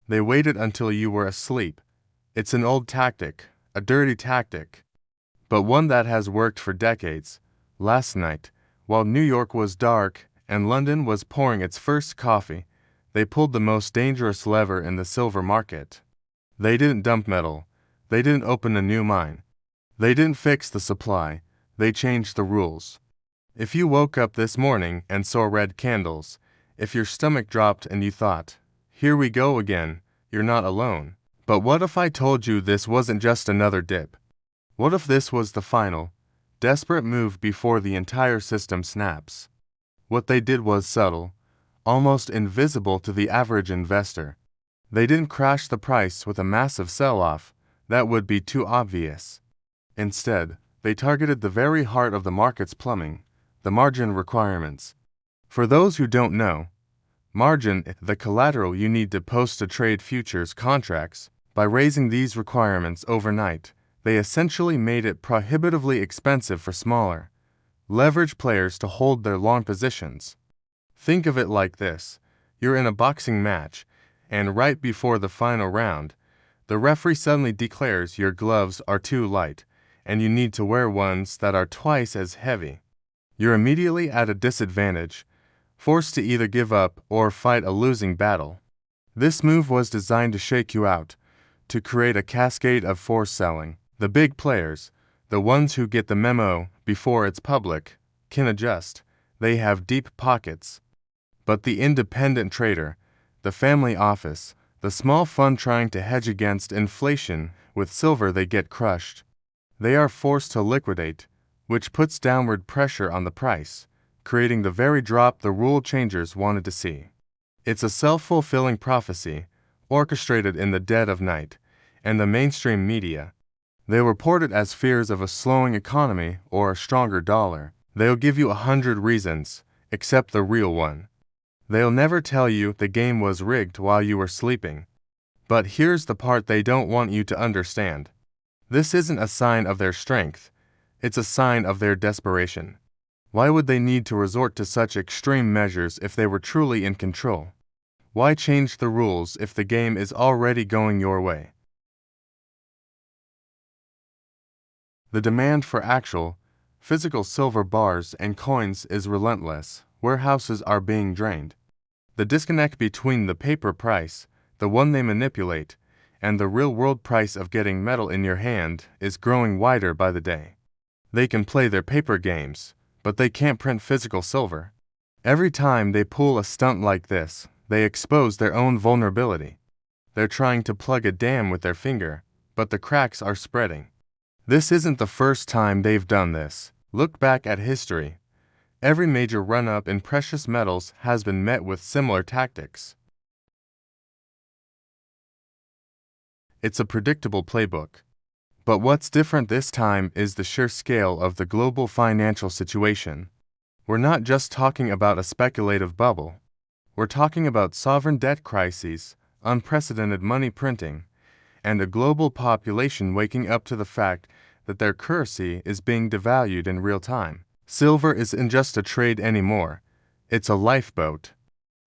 They waited until you were asleep. It's an old tactic, a dirty tactic, but one that has worked for decades. Last night, while New York was dark and London was pouring its first coffee, they pulled the most dangerous lever in the silver market. They didn't dump metal. They didn't open a new mine. They didn't fix the supply. They changed the rules. If you woke up this morning and saw red candles, if your stomach dropped and you thought, "Here we go again," you're not alone. But what if I told you this wasn't just another dip? What if this was the final, desperate move before the entire system snaps? What they did was subtle, almost invisible to the average investor. They didn't crash the price with a massive sell-off. That would be too obvious. Instead, they targeted the very heart of the market's plumbing, the margin requirements. For those who don't know, margin is the collateral you need to post to trade futures contracts. By raising these requirements overnight, they essentially made it prohibitively expensive for smaller, leveraged players to hold their long positions. Think of it like this. You're in a boxing match, and right before the final round, the referee suddenly declares your gloves are too light, and you need to wear ones that are twice as heavy. You're immediately at a disadvantage, forced to either give up or fight a losing battle. This move was designed to shake you out, to create a cascade of forced selling. The big players, the ones who get the memo before it's public, can adjust. They have deep pockets. But the independent trader, the family office, the small fund trying to hedge against inflation with silver, they get crushed. They are forced to liquidate, which puts downward pressure on the price, creating the very drop the rule changers wanted to see. It's a self-fulfilling prophecy, orchestrated in the dead of night, and the mainstream media. They report it as fears of a slowing economy or a stronger dollar. They'll give you 100 reasons, except the real one. They'll never tell you the game was rigged while you were sleeping. But here's the part they don't want you to understand. This isn't a sign of their strength. It's a sign of their desperation. Why would they need to resort to such extreme measures if they were truly in control? Why change the rules if the game is already going your way? The demand for actual, physical silver bars and coins is relentless. Warehouses are being drained. The disconnect between the paper price, the one they manipulate, and the real-world price of getting metal in your hand is growing wider by the day. They can play their paper games, but they can't print physical silver. Every time they pull a stunt like this, they expose their own vulnerability. They're trying to plug a dam with their finger, but the cracks are spreading. This isn't the first time they've done this. Look back at history. Every major run-up in precious metals has been met with similar tactics. It's a predictable playbook. But what's different this time is the sheer scale of the global financial situation. We're not just talking about a speculative bubble. We're talking about sovereign debt crises, unprecedented money printing, and a global population waking up to the fact that their currency is being devalued in real time. Silver isn't just a trade anymore, it's a lifeboat.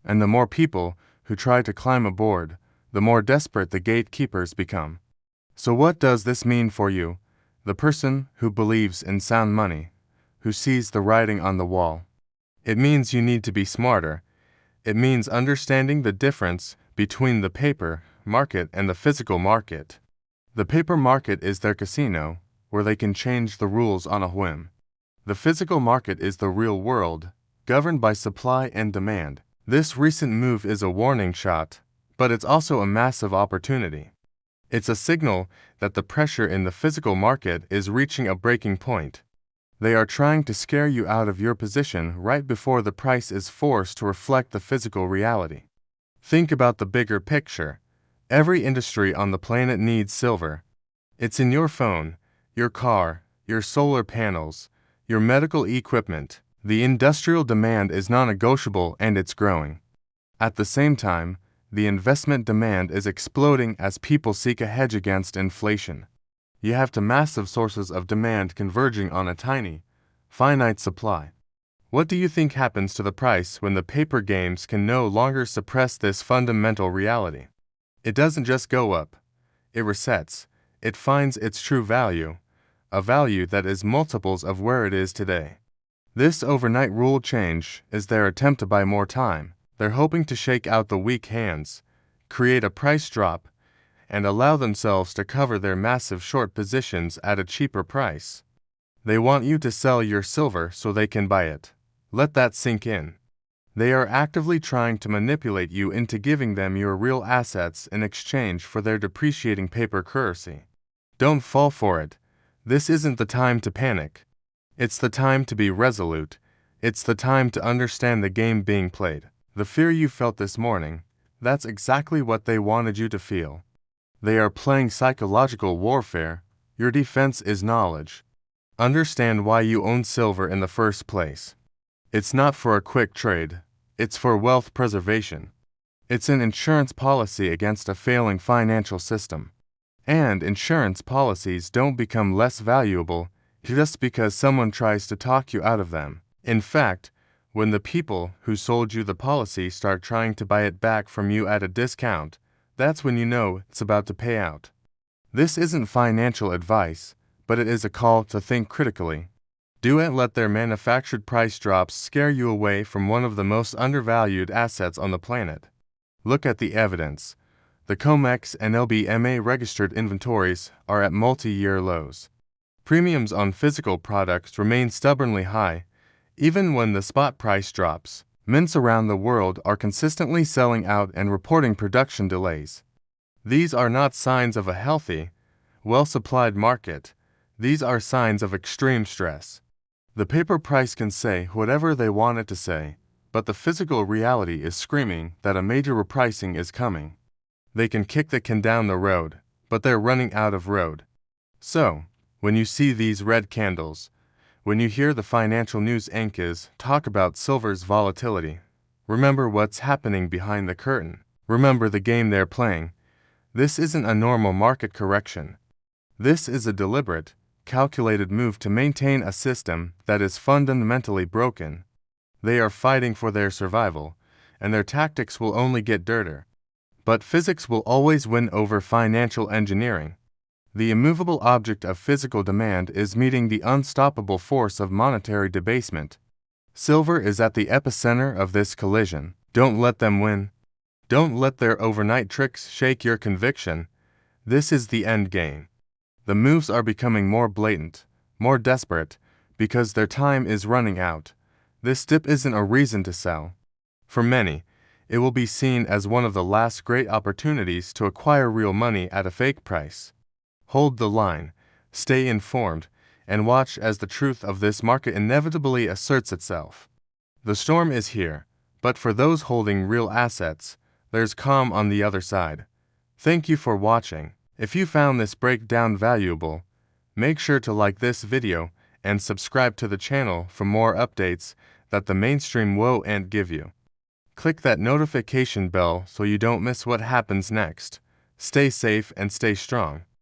And the more people who try to climb aboard, the more desperate the gatekeepers become. So what does this mean for you, the person who believes in sound money, who sees the writing on the wall? It means you need to be smarter. It means understanding the difference between the paper market and the physical market. The paper market is their casino, where they can change the rules on a whim. The physical market is the real world, governed by supply and demand. This recent move is a warning shot, but it's also a massive opportunity. It's a signal that the pressure in the physical market is reaching a breaking point. They are trying to scare you out of your position right before the price is forced to reflect the physical reality. Think about the bigger picture. Every industry on the planet needs silver. It's in your phone, your car, your solar panels, your medical equipment. The industrial demand is non-negotiable and it's growing. At the same time, the investment demand is exploding as people seek a hedge against inflation. You have two massive sources of demand converging on a tiny, finite supply. What do you think happens to the price when the paper games can no longer suppress this fundamental reality? It doesn't just go up. It resets. It finds its true value, a value that is multiples of where it is today. This overnight rule change is their attempt to buy more time. They're hoping to shake out the weak hands, create a price drop, and allow themselves to cover their massive short positions at a cheaper price. They want you to sell your silver so they can buy it. Let that sink in. They are actively trying to manipulate you into giving them your real assets in exchange for their depreciating paper currency. Don't fall for it. This isn't the time to panic. It's the time to be resolute. It's the time to understand the game being played. The fear you felt this morning, that's exactly what they wanted you to feel. They are playing psychological warfare. Your defense is knowledge. Understand why you own silver in the first place. It's not for a quick trade. It's for wealth preservation. It's an insurance policy against a failing financial system. And insurance policies don't become less valuable just because someone tries to talk you out of them. In fact, when the people who sold you the policy start trying to buy it back from you at a discount, that's when you know it's about to pay out. This isn't financial advice, but it is a call to think critically. Don't let their manufactured price drops scare you away from one of the most undervalued assets on the planet. Look at the evidence. The COMEX and LBMA registered inventories are at multi-year lows. Premiums on physical products remain stubbornly high, even when the spot price drops. Mints around the world are consistently selling out and reporting production delays. These are not signs of a healthy, well-supplied market. These are signs of extreme stress. The paper price can say whatever they want it to say, but the physical reality is screaming that a major repricing is coming. They can kick the can down the road, but they're running out of road. So, when you see these red candles, when you hear the financial news anchors talk about silver's volatility, remember what's happening behind the curtain. Remember the game they're playing. This isn't a normal market correction. This is a deliberate, calculated move to maintain a system that is fundamentally broken. They are fighting for their survival, and their tactics will only get dirtier. But physics will always win over financial engineering. The immovable object of physical demand is meeting the unstoppable force of monetary debasement. Silver is at the epicenter of this collision. Don't let them win. Don't let their overnight tricks shake your conviction. This is the end game. The moves are becoming more blatant, more desperate, because their time is running out. This dip isn't a reason to sell. For many, it will be seen as one of the last great opportunities to acquire real money at a fake price. Hold the line, stay informed, and watch as the truth of this market inevitably asserts itself. The storm is here, but for those holding real assets, there's calm on the other side. Thank you for watching. If you found this breakdown valuable, make sure to like this video and subscribe to the channel for more updates that the mainstream won't give you. Click that notification bell so you don't miss what happens next. Stay safe and stay strong.